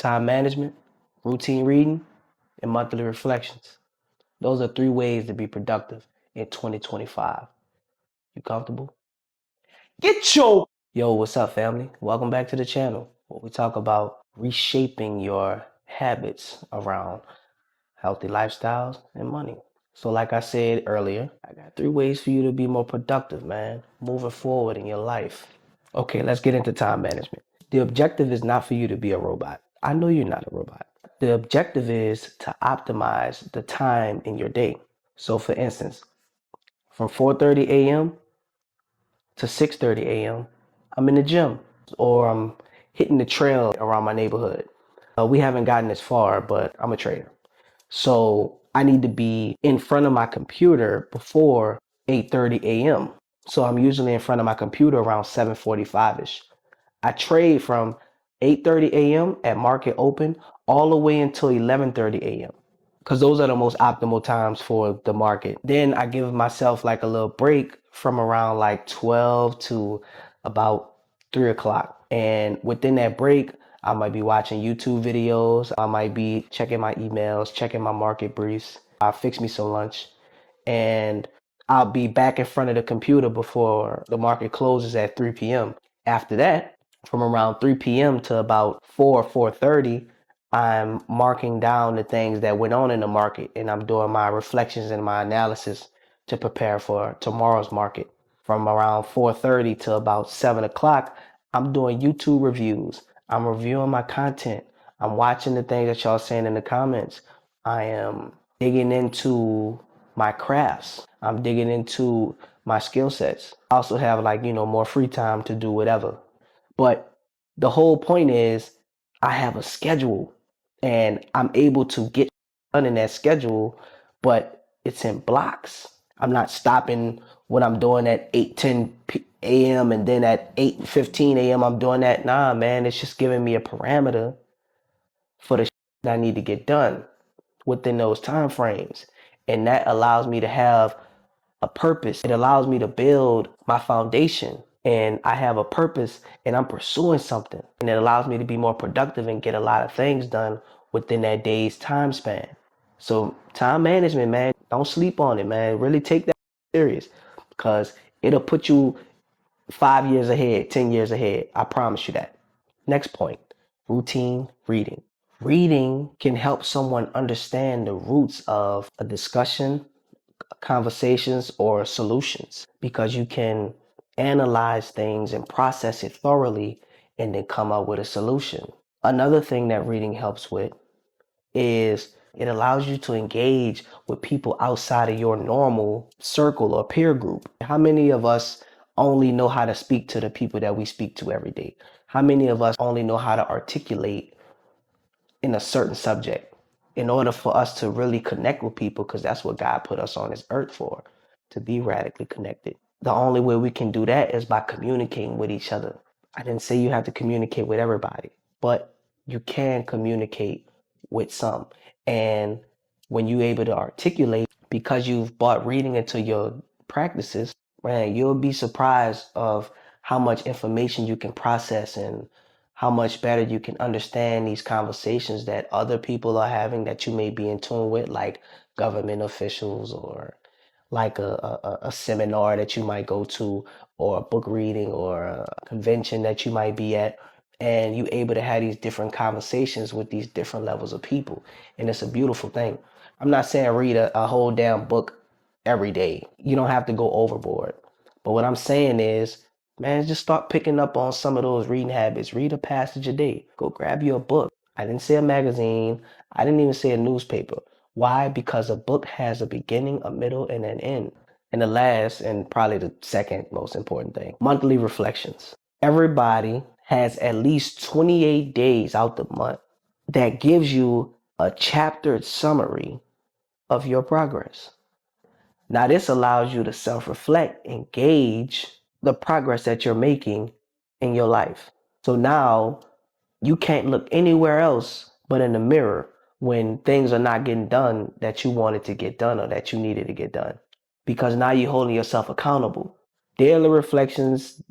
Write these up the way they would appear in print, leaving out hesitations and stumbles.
time management, routine reading, and monthly reflections. Those are 3 ways to be productive in 2025. You comfortable? Get your... Yo, what's up, family? Welcome back to the channel where we talk about reshaping your habits around healthy lifestyles and money. So like I said earlier, I got 3 ways for you to be more productive, man, moving forward in your life. Okay, let's get into time management. The objective is not for you to be a robot. I know you're not a robot. The objective is to optimize the time in your day. So for instance, from 4:30 a.m. to 6:30 a.m., I'm in the gym or I'm hitting the trail around my neighborhood. We haven't gotten this far, but I'm a trader. So I need to be in front of my computer before 8:30 a.m. So I'm usually in front of my computer around 7:45ish. I trade from 8:30 a.m. at market open all the way until 11:30 a.m. because those are the most optimal times for the market. Then I give myself like a little break from around like 12 to about 3 o'clock. And within that break, I might be watching YouTube videos. I might be checking my emails, checking my market briefs. I'll fix me some lunch and I'll be back in front of the computer before the market closes at 3 p.m. After that, from around 3 p.m. to about 4:30, I'm marking down the things that went on in the market and I'm doing my reflections and my analysis to prepare for tomorrow's market. From around 4:30 to about 7 o'clock, I'm doing YouTube reviews. I'm reviewing my content. I'm watching the things that y'all saying in the comments. I am digging into my crafts. I'm digging into my skill sets. I also have more free time to do whatever. But the whole point is I have a schedule and I'm able to get done in that schedule, but it's in blocks. I'm not stopping what I'm doing at 8:10 a.m. and then at 8:15 a.m. I'm doing that. Nah, man, it's just giving me a parameter for the that I need to get done within those time frames. And that allows me to have a purpose. It allows me to build my foundation and I have a purpose and I'm pursuing something. And it allows me to be more productive and get a lot of things done within that day's time span. So time management, man, don't sleep on it, man. Really take that serious because it'll put you 5 years ahead, 10 years ahead. I promise you that. Next point, routine reading. Reading can help someone understand the roots of a discussion, conversations, or solutions because you can analyze things and process it thoroughly and then come up with a solution. Another thing that reading helps with is it allows you to engage with people outside of your normal circle or peer group. How many of us only know how to speak to the people that we speak to every day? How many of us only know how to articulate in a certain subject in order for us to really connect with people? Because that's what God put us on this earth for, to be radically connected. The only way we can do that is by communicating with each other. I didn't say you have to communicate with everybody, but you can communicate with some. And when you're able to articulate, because you've brought reading into your practices, man, you'll be surprised of how much information you can process and how much better you can understand these conversations that other people are having that you may be in tune with, like government officials or like a seminar that you might go to or a book reading or a convention that you might be at, and you able to have these different conversations with these different levels of people, and it's a beautiful thing. I'm not saying read a whole damn book every day. You don't have to go overboard, but what I'm saying is, man, just start picking up on some of those reading habits. Read a passage a day. Go grab you a book. I didn't say a magazine. I didn't even say a newspaper. Why? Because a book has a beginning, a middle, and an end. And the last, and probably the second most important thing, monthly reflections. Everybody has at least 28 days out the month that gives you a chaptered summary of your progress. Now, this allows you to self-reflect and gauge the progress that you're making in your life. So now you can't look anywhere else but in the mirror when things are not getting done that you wanted to get done or that you needed to get done. Because now you're holding yourself accountable. Daily reflections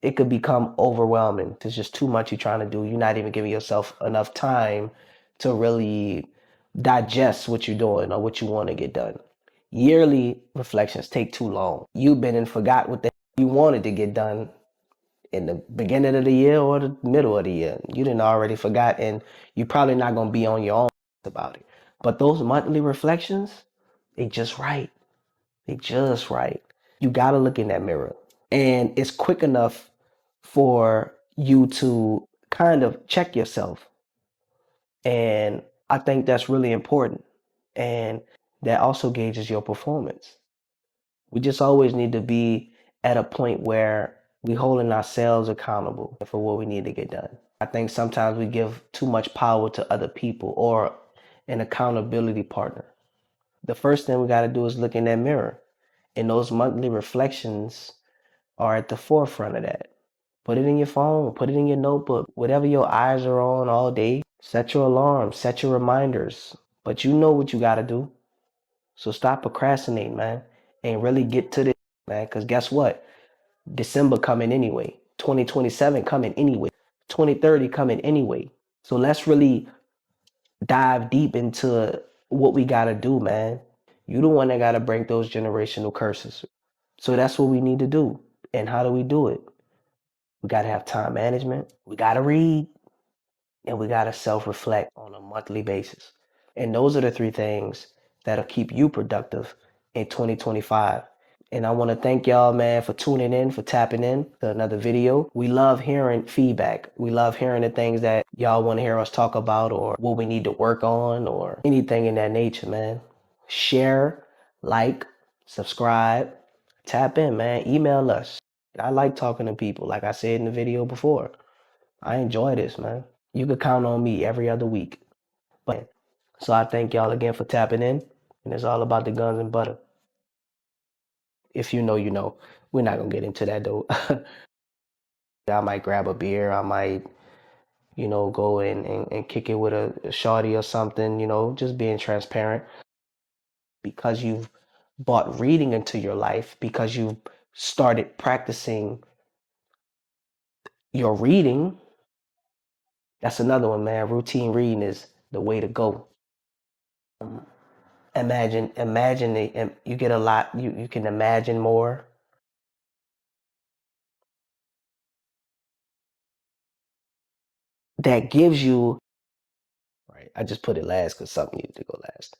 it could become overwhelming. There's just too much you're trying to do. You're not even giving yourself enough time to really digest what you're doing or what you want to get done. Yearly reflections take too long. You've been and forgot what the you wanted to get done in the beginning of the year or the middle of the year. You didn't already forgot, and you're probably not gonna be on your own about it. But those monthly reflections, they just right. They just right. You gotta look in that mirror. And it's quick enough for you to kind of check yourself. And I think that's really important. And that also gauges your performance. We just always need to be at a point where we holding ourselves accountable for what we need to get done. I think sometimes we give too much power to other people or an accountability partner. The first thing we got to do is look in that mirror. And those monthly reflections are at the forefront of that. Put it in your phone, put it in your notebook, whatever your eyes are on all day. Set your alarm, set your reminders. But you know what you got to do. So stop procrastinating, man, and really get to this, man. Because guess what? December coming anyway. 2027 coming anyway. 2030 coming anyway. So let's really dive deep into what we got to do, man. You the one that got to break those generational curses. So that's what we need to do. And how do we do it? We got to have time management. We got to read. And we got to self reflect on a monthly basis. And those are the three things that'll keep you productive in 2025. And I want to thank y'all, man, for tuning in, for tapping in to another video. We love hearing feedback. We love hearing the things that y'all want to hear us talk about or what we need to work on or anything in that nature, man. Share, like, subscribe, tap in, man. Email us. I like talking to people, like I said in the video before. I enjoy this, man. You can count on me every other week. But so I thank y'all again for tapping in. And it's all about the guns and butter. If you know, you know. We're not gonna get into that though. I might grab a beer, I might, go and kick it with a shorty or something, just being transparent. Because you've brought reading into your life, because you've started practicing your reading, that's another one, man. Routine reading is the way to go. Imagine it, you get a lot, you can imagine more. That gives you, right? I just put it last because something needed to go last.